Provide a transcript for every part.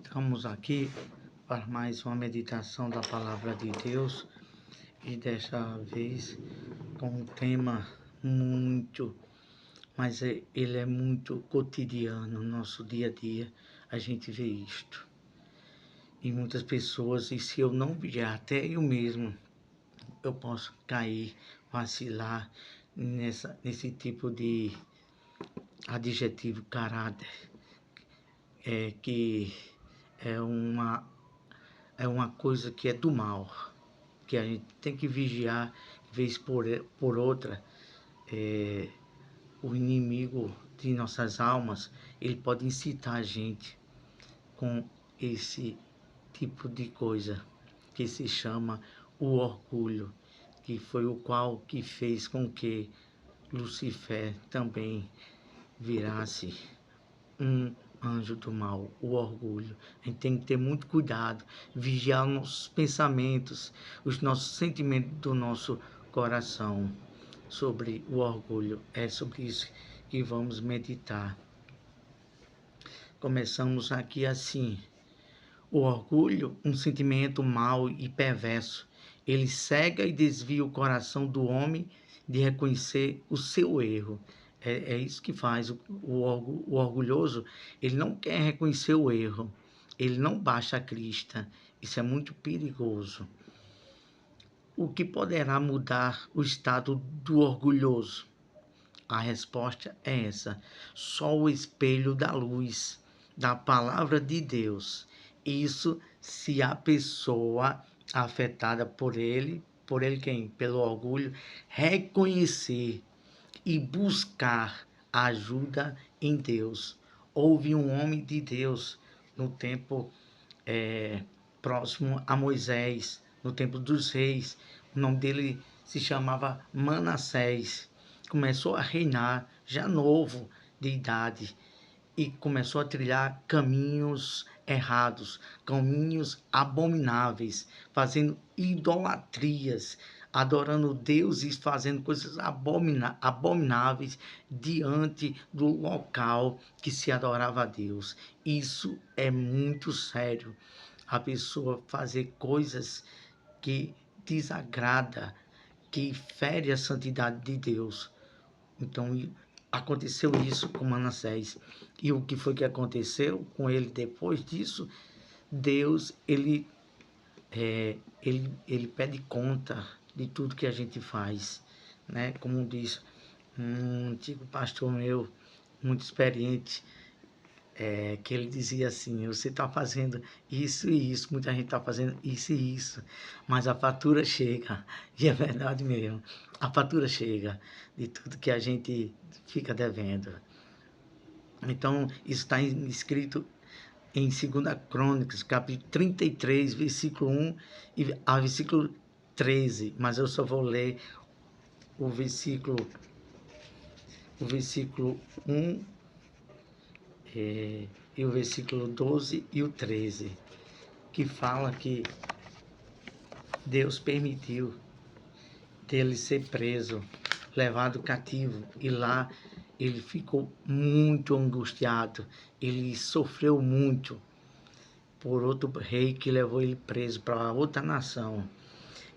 Estamos aqui para mais uma meditação da Palavra de Deus e desta vez com um tema mas ele é muito cotidiano, no nosso dia a dia a gente vê isto. E muitas pessoas, e se eu não vigiar, até eu mesmo, eu posso cair, vacilar nesse tipo de adjetivo caráter, que é uma coisa que é do mal, que a gente tem que vigiar, vez por outra. O inimigo de nossas almas, ele pode incitar a gente com esse tipo de coisa, que se chama o orgulho, que foi o qual que fez com que Lucifer também virasse um anjo do mal, o orgulho. A gente tem que ter muito cuidado, vigiar nossos pensamentos, os nossos sentimentos do nosso coração sobre o orgulho. É sobre isso que vamos meditar. Começamos aqui assim. O orgulho, um sentimento mau e perverso. Ele cega e desvia o coração do homem de reconhecer o seu erro. É isso que faz o orgulhoso. Ele não quer reconhecer o erro. Ele não baixa a crista. Isso é muito perigoso. O que poderá mudar o estado do orgulhoso? A resposta é essa: só o espelho da luz, da palavra de Deus. Isso se a pessoa afetada por ele quem? Pelo orgulho, reconhecer e buscar ajuda em Deus. Houve um homem de Deus no tempo próximo a Moisés, no tempo dos reis. O nome dele se chamava Manassés. Começou a reinar já novo de idade e começou a trilhar caminhos errados, caminhos abomináveis, fazendo idolatrias, adorando deuses, fazendo coisas abomináveis diante do local que se adorava a Deus. Isso é muito sério. A pessoa fazer coisas que desagrada, que fere a santidade de Deus. Então, aconteceu isso com Manassés. E o que foi que aconteceu com ele depois disso? Deus, ele pede conta de tudo que a gente faz, né? Como diz um antigo pastor meu, muito experiente, que ele dizia assim: você está fazendo isso e isso, muita gente está fazendo isso e isso, mas a fatura chega. E é verdade mesmo, a fatura chega de tudo que a gente fica devendo. Então, isso está escrito em 2 Crônicas, capítulo 33, versículo 1 a versículo 13, mas eu só vou ler o versículo 1 e o versículo 12 e o 13, que fala que Deus permitiu dele ser preso, levado cativo, e lá ele ficou muito angustiado, ele sofreu muito por outro rei que levou ele preso para outra nação.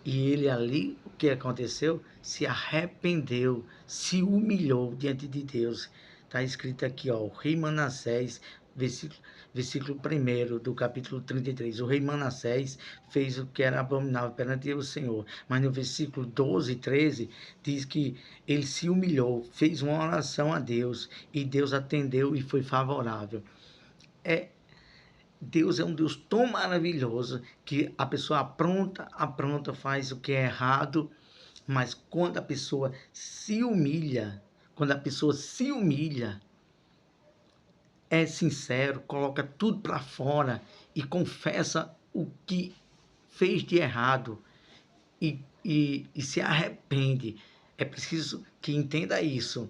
E ele ali, o que aconteceu? Se arrependeu, se humilhou diante de Deus. Está escrito aqui, ó, o rei Manassés, versículo 1 do capítulo 33. O rei Manassés fez o que era abominável perante o Senhor. Mas no versículo 12 e 13, diz que ele se humilhou, fez uma oração a Deus, e Deus atendeu e foi favorável. Deus é um Deus tão maravilhoso que a pessoa apronta, faz o que é errado, mas quando a pessoa se humilha, é sincero, coloca tudo para fora e confessa o que fez de errado e se arrepende. É preciso que entenda isso.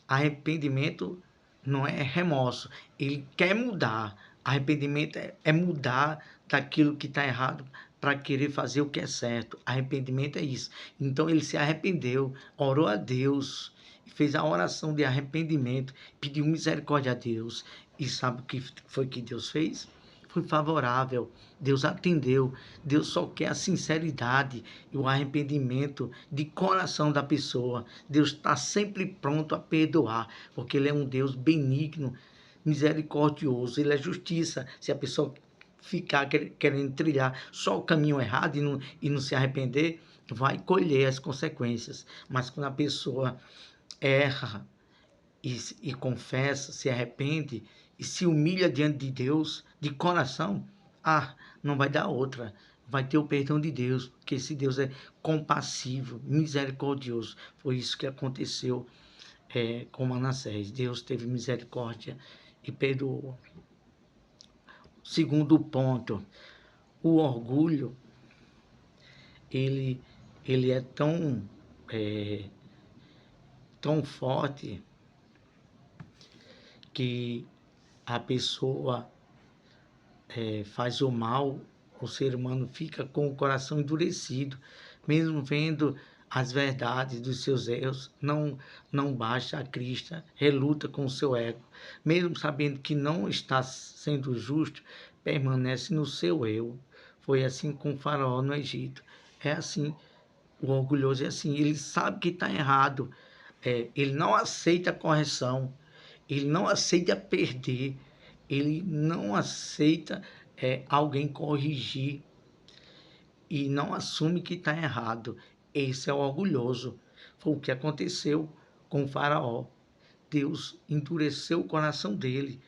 Arrependimento não é remorso. Ele quer mudar, Arrependimento é mudar daquilo que está errado para querer fazer o que é certo. Arrependimento é isso. Então ele se arrependeu, orou a Deus, fez a oração de arrependimento, pediu misericórdia a Deus. E sabe o que foi que Deus fez? Foi favorável. Deus atendeu. Deus só quer a sinceridade e o arrependimento de coração da pessoa. Deus está sempre pronto a perdoar, porque Ele é um Deus benigno, misericordioso. Ele é justiça. Se a pessoa ficar querendo trilhar só o caminho errado e não se arrepender, vai colher as consequências. Mas quando a pessoa erra e confessa, se arrepende e se humilha diante de Deus de coração, não vai dar outra. Vai ter o perdão de Deus, porque esse Deus é compassivo, misericordioso. Foi isso que aconteceu com Manassés. Deus teve misericórdia e perdoou. Segundo ponto, o orgulho, ele é tão forte que a pessoa faz o mal, o ser humano fica com o coração endurecido, mesmo vendo as verdades dos seus erros, não baixa a crista, reluta com o seu ego, mesmo sabendo que não está sendo justo, permanece no seu eu. Foi assim com o faraó no Egito. É assim, o orgulhoso é assim, ele sabe que está errado, ele não aceita a correção, ele não aceita perder, ele não aceita alguém corrigir e não assume que está errado. Esse é o orgulhoso. Foi o que aconteceu com o faraó. Deus endureceu o coração dele.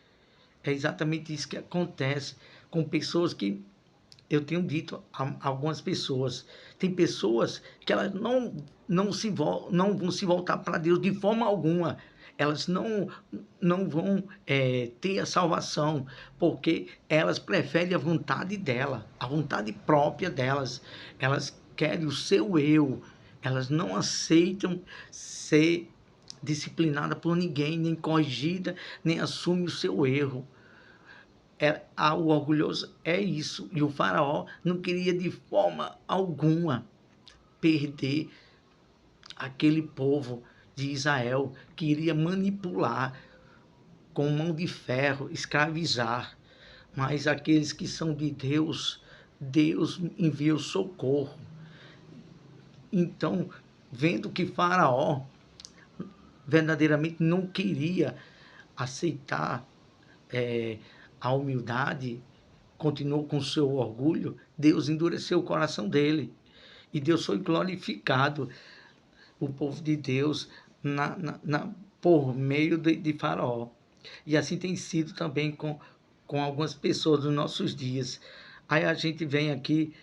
É exatamente isso que acontece com pessoas que eu tenho dito a algumas pessoas, tem pessoas que elas não vão se voltar para Deus de forma alguma. Elas não vão ter a salvação, porque elas preferem a vontade dela, a vontade própria delas. Elas querem o seu eu. Elas não aceitam ser disciplinada por ninguém, nem corrigida, nem assume o seu erro. O orgulhoso é isso. E o faraó não queria de forma alguma perder aquele povo de Israel, que iria manipular com mão de ferro, escravizar. Mas aqueles que são de Deus, Deus envia o socorro. Então, vendo que Faraó verdadeiramente não queria aceitar a humildade, continuou com seu orgulho, Deus endureceu o coração dele. E Deus foi glorificado, o povo de Deus, por meio de Faraó. E assim tem sido também com algumas pessoas nos nossos dias. Aí a gente vem aqui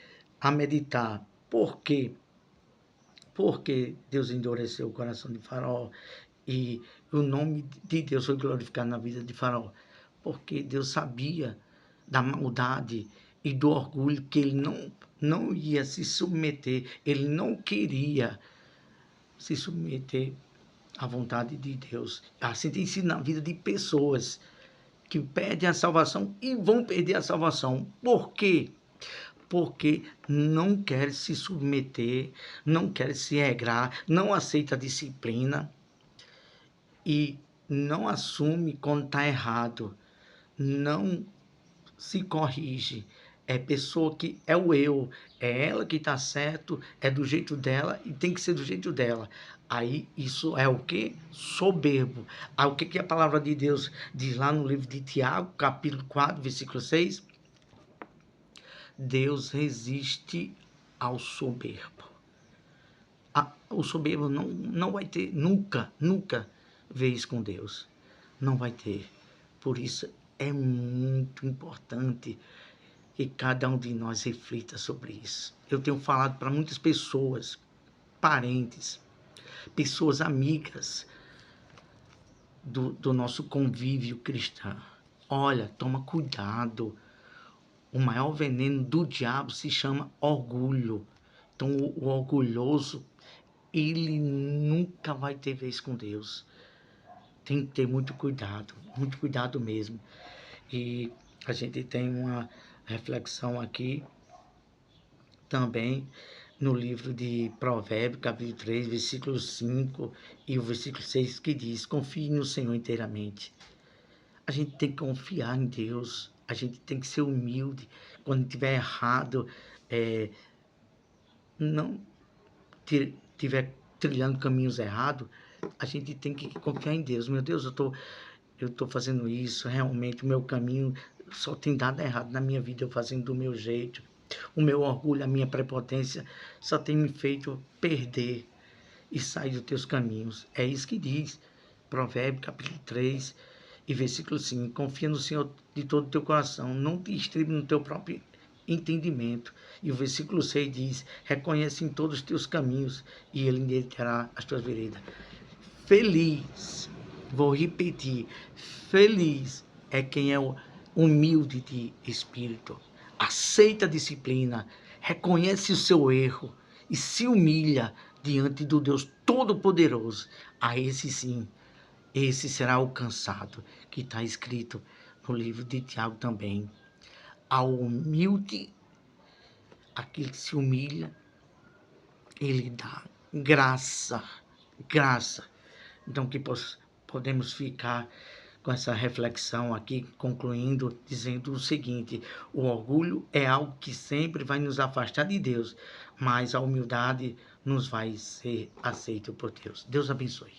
a meditar. Por quê? Porque Deus endureceu o coração de Faraó e o nome de Deus foi glorificado na vida de Faraó? Porque Deus sabia da maldade e do orgulho, que ele não ia se submeter, ele não queria se submeter à vontade de Deus. Assim tem sido na vida de pessoas que perdem a salvação e vão perder a salvação. Por quê? Porque não quer se submeter, não quer se regrar, não aceita a disciplina e não assume quando está errado, não se corrige. É pessoa que é o eu, é ela que está certo, é do jeito dela e tem que ser do jeito dela. Aí isso é o que? Soberbo. Aí o que a palavra de Deus diz lá no livro de Tiago, capítulo 4, versículo 6? Deus resiste ao soberbo. O soberbo não vai ter nunca vez com Deus. Não vai ter. Por isso é muito importante que cada um de nós reflita sobre isso. Eu tenho falado para muitas pessoas, parentes, pessoas amigas do nosso convívio cristão. Olha, toma cuidado. O maior veneno do diabo se chama orgulho. Então, o orgulhoso, ele nunca vai ter vez com Deus. Tem que ter muito cuidado mesmo. E A gente tem uma reflexão aqui também no livro de Provérbios, capítulo 3, versículo 5 e o versículo 6, que diz: confie no Senhor inteiramente. A gente tem que confiar em Deus, a gente tem que ser humilde. Quando tiver errado, não tiver trilhando caminhos errados, a gente tem que confiar em Deus. Meu Deus, eu tô fazendo isso, realmente o meu caminho só tem dado errado na minha vida, eu fazendo do meu jeito. O meu orgulho, a minha prepotência só tem me feito perder e sair dos teus caminhos. É isso que diz Provérbios capítulo 3 e versículo 5. Confia no Senhor de todo o teu coração, não te estribe no teu próprio entendimento. E o versículo 6 diz: reconhece em todos os teus caminhos e ele endireitará as tuas veredas. Feliz, vou repetir, feliz é quem é humilde de espírito, aceita a disciplina, reconhece o seu erro e se humilha diante do Deus Todo-Poderoso. A esse sim, esse será alcançado, que está escrito no livro de Tiago também. Ao humilde, aquele que se humilha, ele dá graça, graça. Então, que podemos ficar com essa reflexão aqui, concluindo, dizendo o seguinte: o orgulho é algo que sempre vai nos afastar de Deus, mas a humildade nos vai ser aceita por Deus. Deus abençoe.